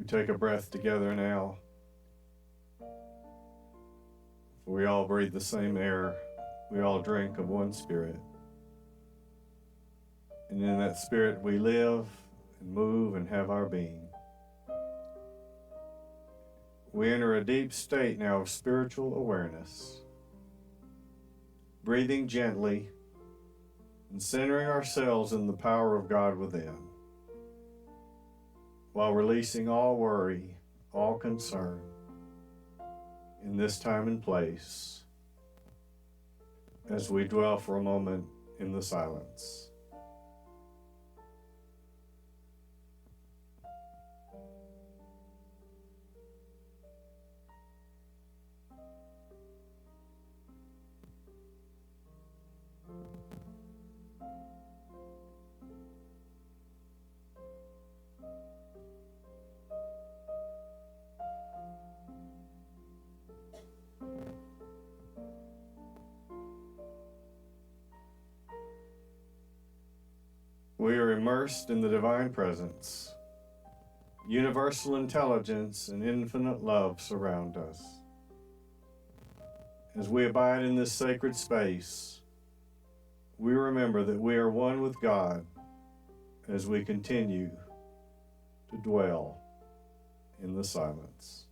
take a breath together now. For we all breathe the same air. We all drink of one spirit. And in that spirit we live and move and have our being. We enter a deep state now of spiritual awareness, breathing gently and centering ourselves in the power of God within, while releasing all worry, all concern in this time and place as we dwell for a moment in the silence. We are immersed in the divine presence. Universal intelligence and infinite love surround us. As we abide in this sacred space, we remember that we are one with God as we continue to dwell in the silence.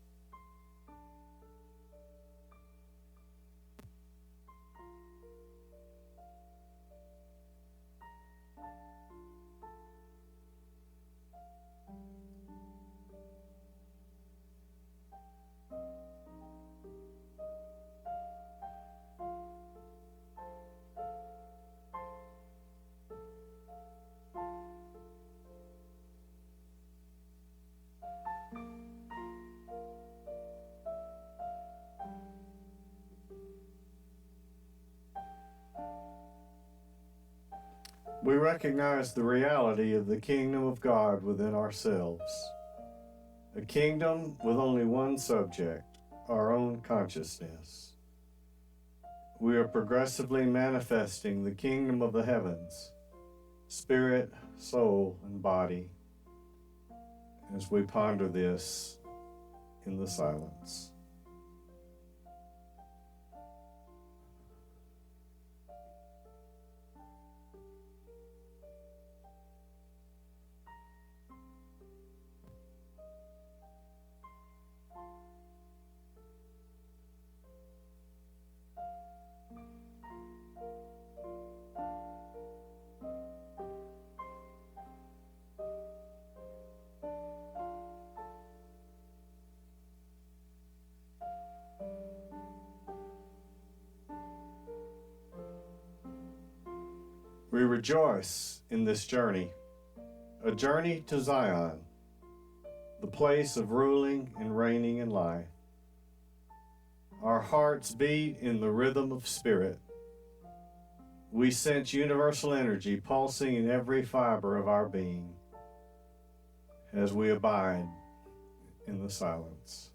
We recognize the reality of the kingdom of God within ourselves, a kingdom with only one subject, our own consciousness. We are progressively manifesting the kingdom of the heavens, spirit, soul, and body, as we ponder this in the silence. We rejoice in this journey, a journey to Zion, the place of ruling and reigning in life. Our hearts beat in the rhythm of spirit. We sense universal energy pulsing in every fiber of our being as we abide in the silence.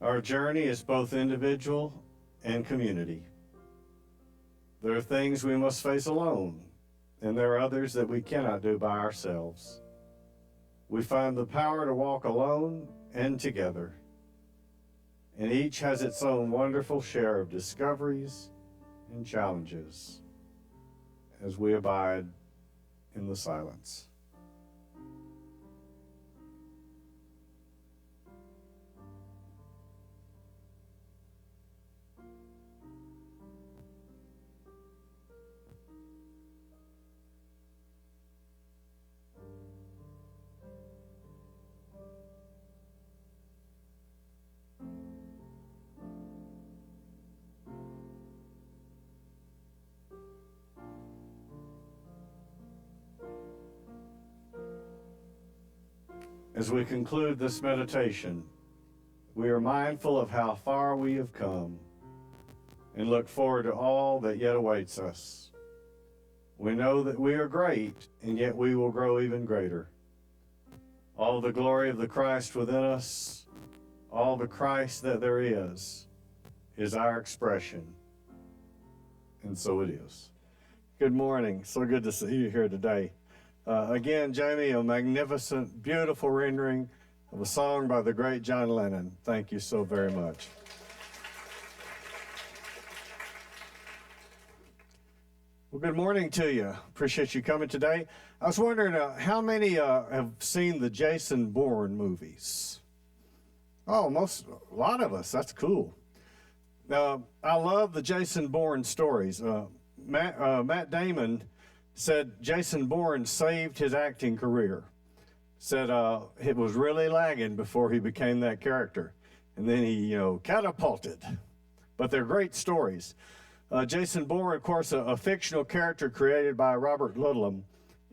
Our journey is both individual and community. There are things we must face alone, and there are others that we cannot do by ourselves. We find the power to walk alone and together, and each has its own wonderful share of discoveries and challenges as we abide in the silence. As we conclude this meditation, we are mindful of how far we have come and look forward to all that yet awaits us. We know that we are great, and yet we will grow even greater. All the glory of the Christ within us, all the Christ that there is our expression. And so it is. Good morning. So good to see you here today. Again, Jamie, a magnificent, beautiful rendering of a song by the great John Lennon. Thank you so very much. Well, good morning to you. Appreciate you coming today. I was wondering how many have seen the Jason Bourne movies? Oh, a lot of us. That's cool. I love the Jason Bourne stories. Matt Damon said Jason Bourne saved his acting career. Said it was really lagging before he became that character. And then he, catapulted. But they're great stories. Jason Bourne, of course, a fictional character created by Robert Ludlum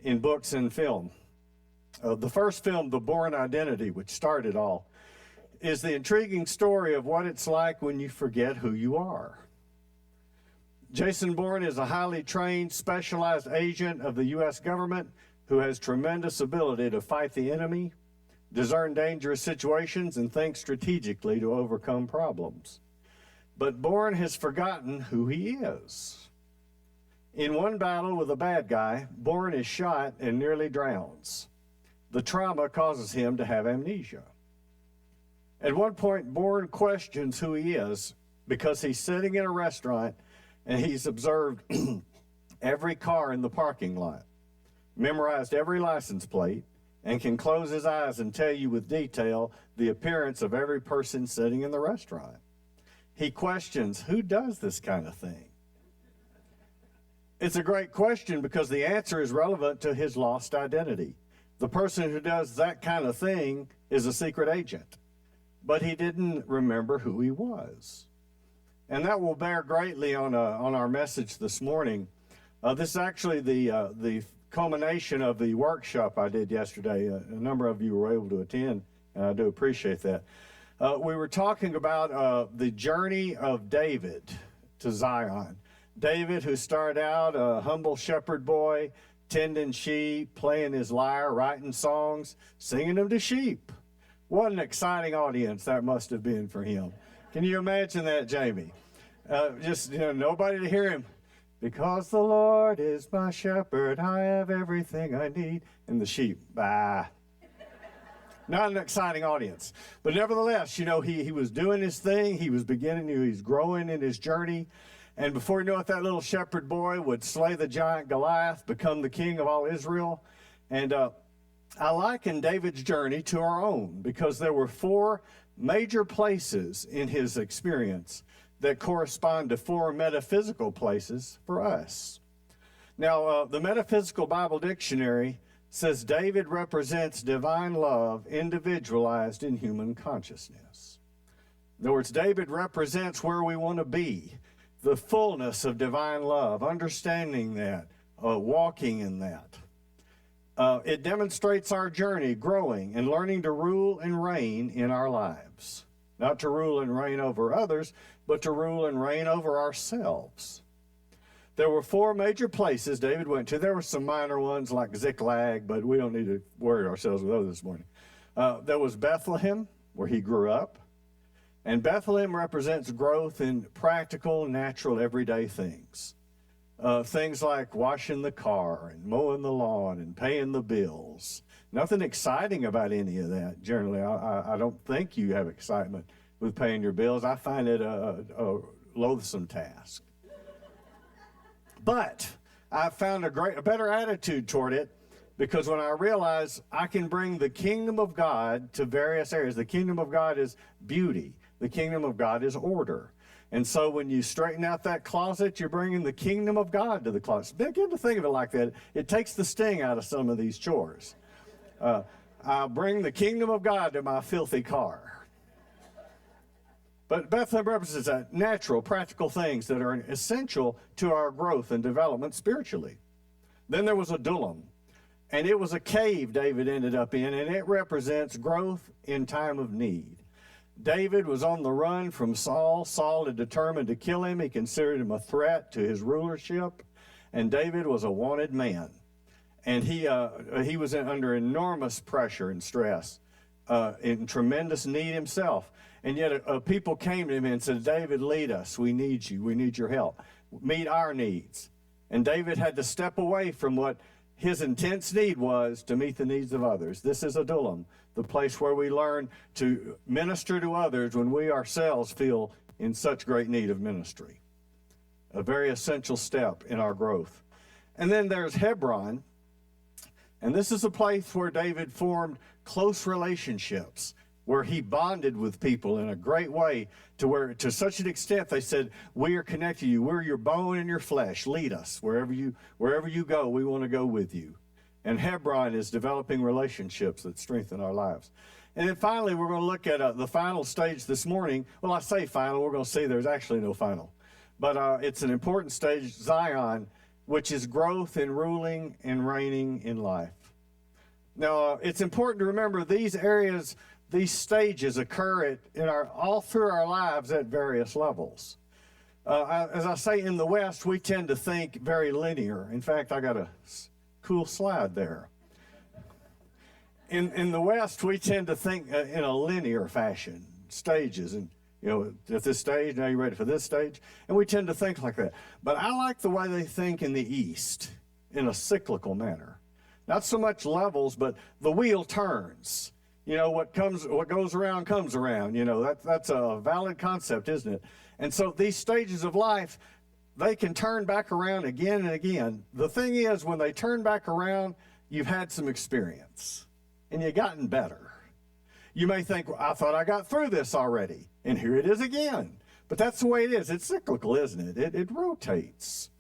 in books and film. The first film, The Bourne Identity, which started all, is the intriguing story of what it's like when you forget who you are. Jason Bourne is a highly trained, specialized agent of the U.S. government who has tremendous ability to fight the enemy, discern dangerous situations, and think strategically to overcome problems. But Bourne has forgotten who he is. In one battle with a bad guy, Bourne is shot and nearly drowns. The trauma causes him to have amnesia. At one point, Bourne questions who he is because he's sitting in a restaurant and he's observed every car in the parking lot, memorized every license plate, and can close his eyes and tell you with detail the appearance of every person sitting in the restaurant. He questions, who does this kind of thing? It's a great question because the answer is relevant to his lost identity. The person who does that kind of thing is a secret agent, but he didn't remember who he was. And that will bear greatly on our message this morning. This is actually the culmination of the workshop I did yesterday. A number of you were able to attend, and I do appreciate that. We were talking about the journey of David to Zion. David, who started out a humble shepherd boy, tending sheep, playing his lyre, writing songs, singing them to sheep. What an exciting audience that must have been for him. Can you imagine that, Jamie? Nobody to hear him. Because the Lord is my shepherd, I have everything I need. And the sheep, bah. Not an exciting audience. But nevertheless, he was doing his thing. He was he's growing in his journey. And before you know it, that little shepherd boy would slay the giant Goliath, become the king of all Israel. And I liken David's journey to our own because there were 4 major places in his experience that correspond to 4 metaphysical places for us. Now, the Metaphysical Bible Dictionary says David represents divine love individualized in human consciousness. In other words, David represents where we want to be, the fullness of divine love, understanding that, walking in that. It demonstrates our journey, growing and learning to rule and reign in our lives. Not to rule and reign over others, but to rule and reign over ourselves. There were 4 major places David went to. There were some minor ones like Ziklag, but we don't need to worry ourselves with those this morning. There was Bethlehem, where he grew up. And Bethlehem represents growth in practical, natural, everyday things. Things like washing the car and mowing the lawn and paying the bills. Nothing exciting about any of that, generally. I don't think you have excitement with paying your bills. I find it a loathsome task. But I found a better attitude toward it because when I realized I can bring the kingdom of God to various areas. The kingdom of God is beauty. The kingdom of God is order. And so when you straighten out that closet, you're bringing the kingdom of God to the closet. Begin to think of it like that. It takes the sting out of some of these chores. I'll bring the kingdom of God to my filthy car. But Bethlehem represents that natural, practical things that are essential to our growth and development spiritually. Then there was Adullam. And it was a cave David ended up in, and it represents growth in time of need. David was on the run from Saul. Saul had determined to kill him. He considered him a threat to his rulership, and David was a wanted man. And he was under enormous pressure and stress, in tremendous need himself. And yet people came to him and said, David, lead us. We need you. We need your help. Meet our needs. And David had to step away from what his intense need was to meet the needs of others. This is Adullam, the place where we learn to minister to others when we ourselves feel in such great need of ministry. A very essential step in our growth. And then there's Hebron. And this is a place where David formed close relationships, where he bonded with people in a great way, to such an extent they said, we are connected to you. We're your bone and your flesh. Lead us. Wherever you go, we want to go with you. And Hebron is developing relationships that strengthen our lives. And then finally, we're going to look at the final stage this morning. Well, I say final. We're going to see there's actually no final. But it's an important stage, Zion, which is growth in ruling and reigning in life. Now, it's important to remember these areas, these stages occur all through our lives at various levels. As I say, in the West, we tend to think very linear. In fact, I got a cool slide there. In the West, we tend to think in a linear fashion, stages, and at this stage, now you're ready for this stage, and we tend to think like that. But I like the way they think in the East, in a cyclical manner. Not so much levels, but the wheel turns. What goes around comes around. That's a valid concept, isn't it? And so these stages of life, they can turn back around again and again. The thing is, when they turn back around, you've had some experience, and you've gotten better. You may think, well, I thought I got through this already, and here it is again. But that's the way it is. It's cyclical, isn't it? It rotates.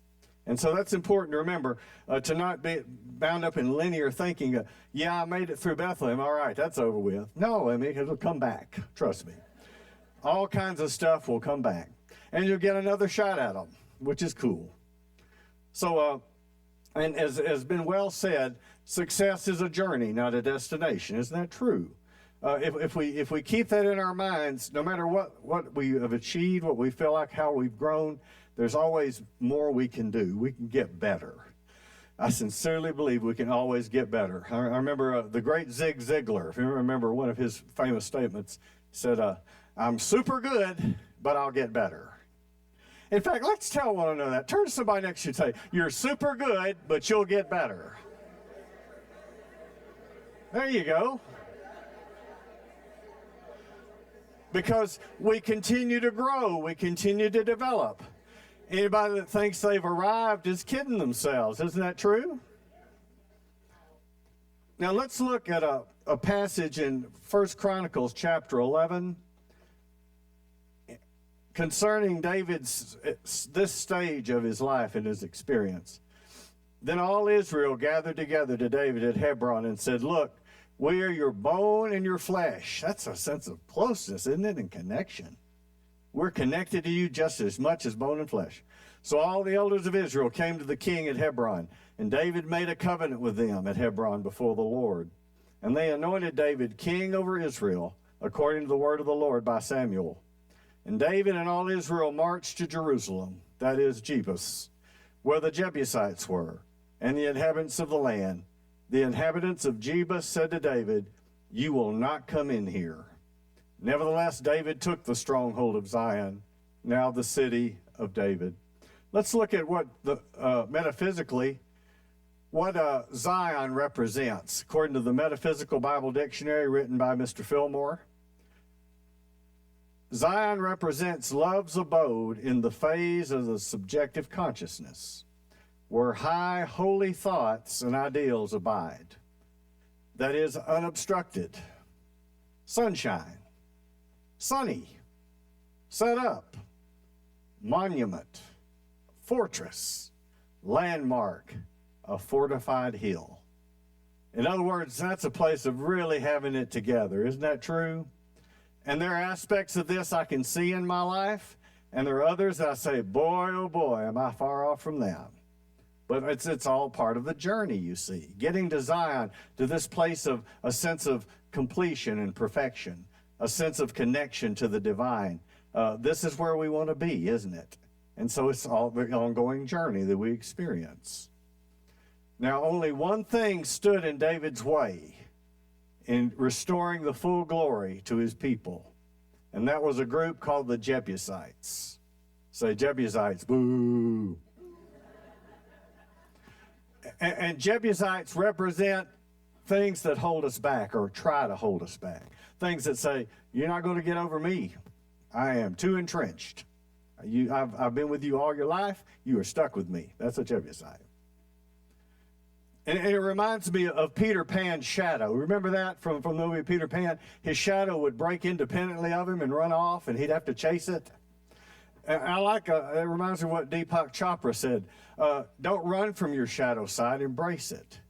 And so that's important to remember, to not be bound up in linear thinking. I made it through Bethlehem. All right, that's over with. No, it'll come back. Trust me. All kinds of stuff will come back. And you'll get another shot at them, which is cool. So, and as has been well said, success is a journey, not a destination. Isn't that true? If we keep that in our minds, no matter what we have achieved, what we feel like, how we've grown, there's always more we can do. We can get better. I sincerely believe we can always get better. I remember the great Zig Ziglar, if you remember one of his famous statements, said, I'm super good, but I'll get better. In fact, let's tell one another that. Turn to somebody next to you and say, you're super good, but you'll get better. There you go. Because we continue to grow, we continue to develop. Anybody that thinks they've arrived is kidding themselves. Isn't that true? Now let's look at a passage in 1 Chronicles chapter 11 concerning David's this stage of his life and his experience. Then all Israel gathered together to David at Hebron and said, look, we are your bone and your flesh. That's a sense of closeness, isn't it, and connection. We're connected to you just as much as bone and flesh. So all the elders of Israel came to the king at Hebron, and David made a covenant with them at Hebron before the Lord. And they anointed David king over Israel, according to the word of the Lord by Samuel. And David and all Israel marched to Jerusalem, that is Jebus, where the Jebusites were, and the inhabitants of the land. The inhabitants of Jebus said to David, you will not come in here. Nevertheless, David took the stronghold of Zion, now the city of David. Let's look at what metaphysically, what Zion represents, according to the Metaphysical Bible Dictionary written by Mr. Fillmore. Zion represents love's abode in the phase of the subjective consciousness, where high, holy thoughts and ideals abide. That is unobstructed, sunshine, sunny, set up, monument, fortress, landmark, a fortified hill. In other words, that's a place of really having it together. Isn't that true? And there are aspects of this I can see in my life, and there are others that I say, boy, oh boy, am I far off from that. But it's all part of the journey, you see. Getting to Zion, to this place of a sense of completion and perfection, a sense of connection to the divine. This is where we want to be, isn't it? And so it's all the ongoing journey that we experience. Now, only one thing stood in David's way in restoring the full glory to his people, and that was a group called the Jebusites. Say, Jebusites, boo. And Jebusites represent things that hold us back or try to hold us back. Things that say, you're not going to get over me. I am too entrenched. I've been with you all your life. You are stuck with me. That's a Jebusite. And it reminds me of Peter Pan's shadow. Remember that from the movie Peter Pan? His shadow would break independently of him and run off, and he'd have to chase it. And it reminds me of what Deepak Chopra said. Don't run from your shadow side, embrace it.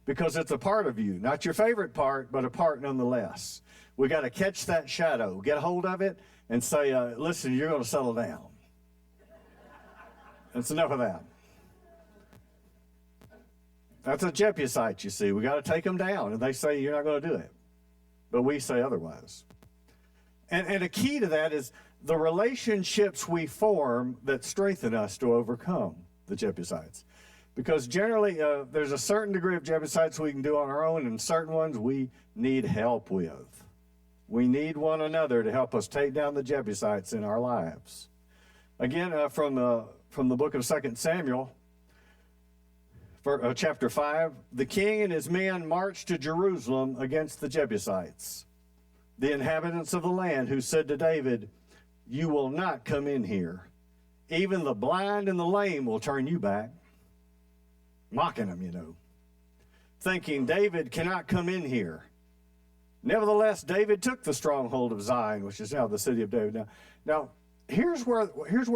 Because it's a part of you, not your favorite part, but a part nonetheless. We got to catch that shadow, get a hold of it, and say, listen, you're going to settle down. That's enough of that. That's a Jebusite, you see. We got to take them down, and they say you're not going to do it. But we say otherwise. And a key to that is the relationships we form that strengthen us to overcome the Jebusites. Because generally, there's a certain degree of Jebusites we can do on our own, and certain ones we need help with. We need one another to help us take down the Jebusites in our lives. Again, from the book of 2 Samuel, chapter 5, the king and his men marched to Jerusalem against the Jebusites, the inhabitants of the land, who said to David, you will not come in here. Even the blind and the lame will turn you back. Mocking him, you know. Thinking, David cannot come in here. Nevertheless, David took the stronghold of Zion, which is now the city of David. Now here's where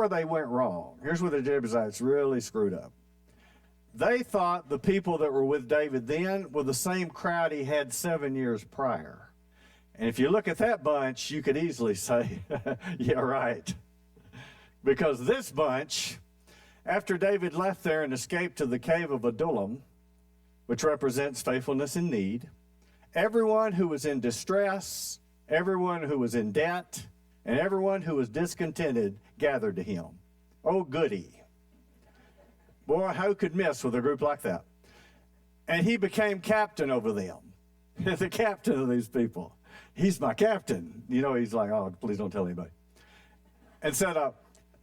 they went wrong. Here's where the Jebusites really screwed up. They thought the people that were with David then were the same crowd he had 7 years prior. And if you look at that bunch, you could easily say, yeah, right. Because this bunch, after David left there and escaped to the cave of Adullam, which represents faithfulness in need, everyone who was in distress, everyone who was in debt, and everyone who was discontented gathered to him. Oh, goody. Boy, who could miss with a group like that? And he became captain over them, the captain of these people. He's my captain. You know, he's like, oh, please don't tell anybody. And said,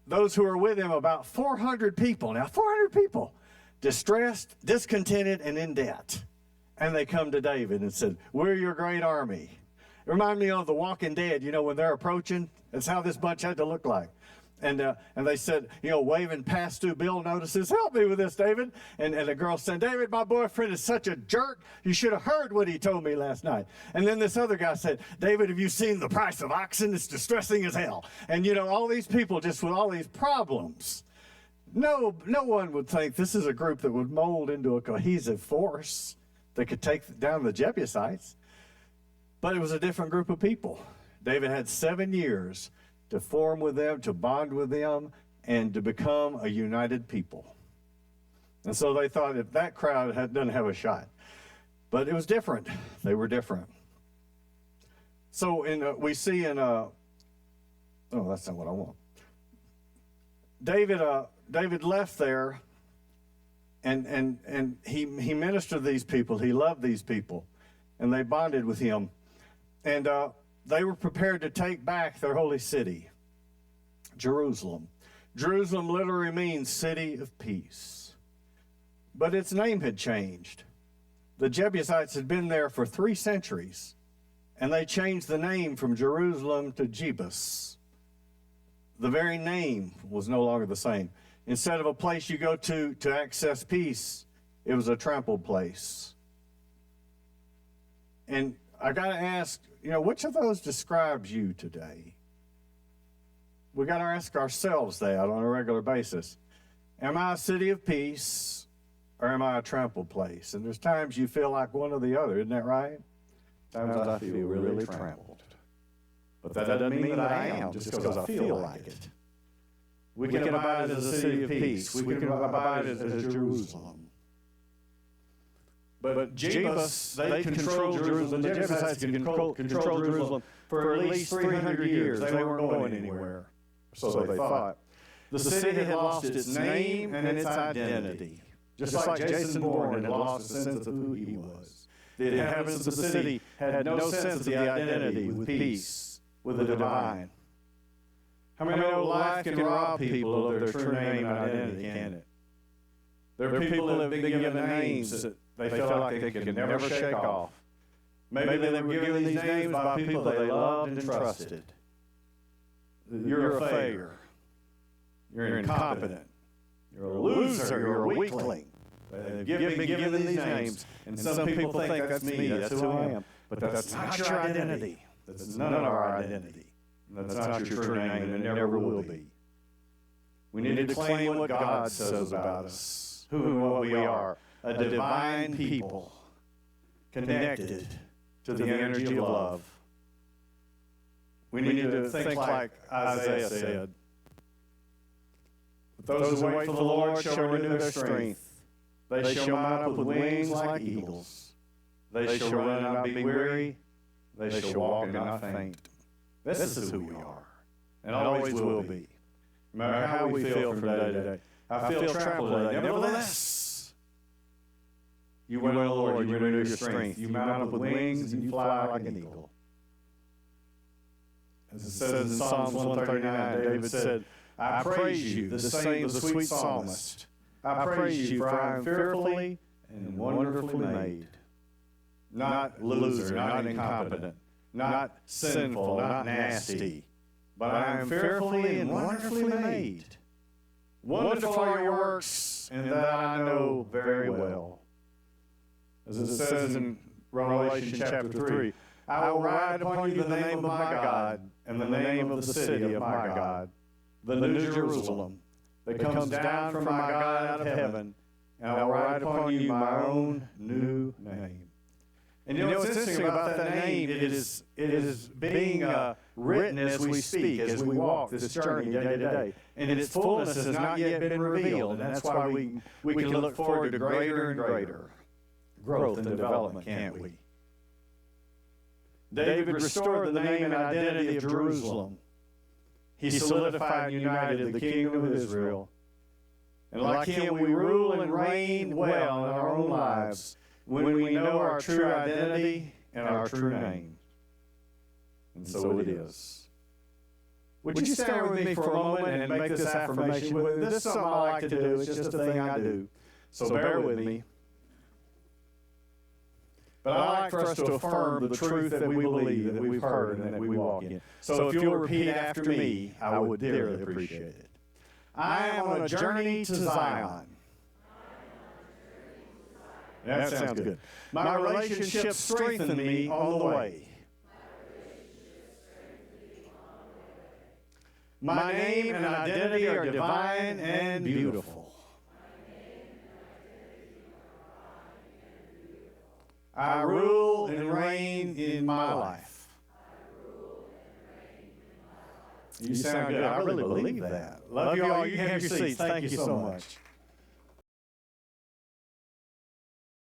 those who were with him, about 400 people. Now, 400 people, distressed, discontented, and in debt. And they come to David and said, we're your great army. It reminded me of The Walking Dead, you know, when they're approaching. That's how this bunch had to look like. And they said, you know, waving past through bill notices, help me with this, David. And the girl said, David, my boyfriend is such a jerk. You should have heard what he told me last night. And then this other guy said, David, have you seen the price of oxen? It's distressing as hell. And, you know, all these people just with all these problems. No one would think this is a group that would mold into a cohesive force that could take down the Jebusites. But it was a different group of people. David had 7 years to form with them, to bond with them, and to become a united people. And so they thought if that crowd doesn't have a shot. But it was different. They were different. So we see oh, that's not what I want. David left there, and he ministered to these people. He loved these people, and they bonded with him. And they were prepared to take back their holy city, Jerusalem. Jerusalem literally means city of peace. But its name had changed. The Jebusites had been there for 3 centuries, and they changed the name from Jerusalem to Jebus. The very name was no longer the same. Instead of a place you go to access peace, it was a trampled place. And I got to ask, you know, which of those describes you today? We got to ask ourselves that on a regular basis. Am I a city of peace, or am I a trampled place? And there's times you feel like one or the other, isn't that right? Times I feel really trampled. But that doesn't mean that I am, just because I feel like it. We can abide as a city of peace. We can abide as Jerusalem. But Jebus, they controlled Jerusalem. The Jebusites controlled Jerusalem for at least 300 years. They weren't going anywhere, so they thought. The city had lost its name and its identity, just like Jason Bourne had lost a sense of who he was. The inhabitants of the city had no sense of the identity with peace, with the divine. How many know life can rob people of their true name and identity, can it? There are people that have been given names that they feel like they can never shake off. Maybe they were given these names by people they loved and trusted. You're a failure. You're incompetent. You're a loser. You're a weakling. They've been given these names, and some people think that's me, that's who I am. But that's not your identity. That's none of our identity. That's not your true name, and it never will be. We need to claim what God says about us, who and what we are, a divine people, connected to the energy of love. We need to think like Isaiah said. Those who wait for the Lord shall renew their strength. They shall mount up with wings like eagles. They shall run and not be weary. They shall walk and not faint. This is who we are, and always will be. No matter how we feel from day to day. I feel trampled today. Nevertheless, you wait on the Lord, you renew your strength. You mount up with wings and you fly like an eagle. As it says in Psalms 139, David said, I praise you, the sweet psalmist. I praise you, for I am fearfully and wonderfully made. Not loser, not incompetent, not sinful, not nasty, but I am fearfully and wonderfully made. Wonderful are your works, and that I know very well. As it says in Revelation chapter 3, I will write upon you the name of my God and the name of the city of my God, the New Jerusalem, that comes down from my God out of heaven, and I will write upon you my own new name. And you know what's interesting about that name? It is being written as we speak, as we walk this journey day to day. And its fullness has not yet been revealed, and that's why we can look forward to greater and greater growth and development, can't we? David restored the name and identity of Jerusalem. He solidified and united the kingdom of Israel. And like him, we rule and reign well in our own lives when we know our true identity and our true name. And so it is. Would you stand with me for a moment and make this affirmation? This is something I like to do. It's just a thing I do. So bear with me. But I like for us to affirm the truth that we believe, that we've heard, and that we walk in. So if you'll repeat after me, I would dearly appreciate it. I am on a journey to Zion. That sounds good. My relationships strengthen me on the way. My name and identity are divine and beautiful. I rule and reign in my life. You sound good. I really believe that. Love you all. You can have your seats. Thank you so much.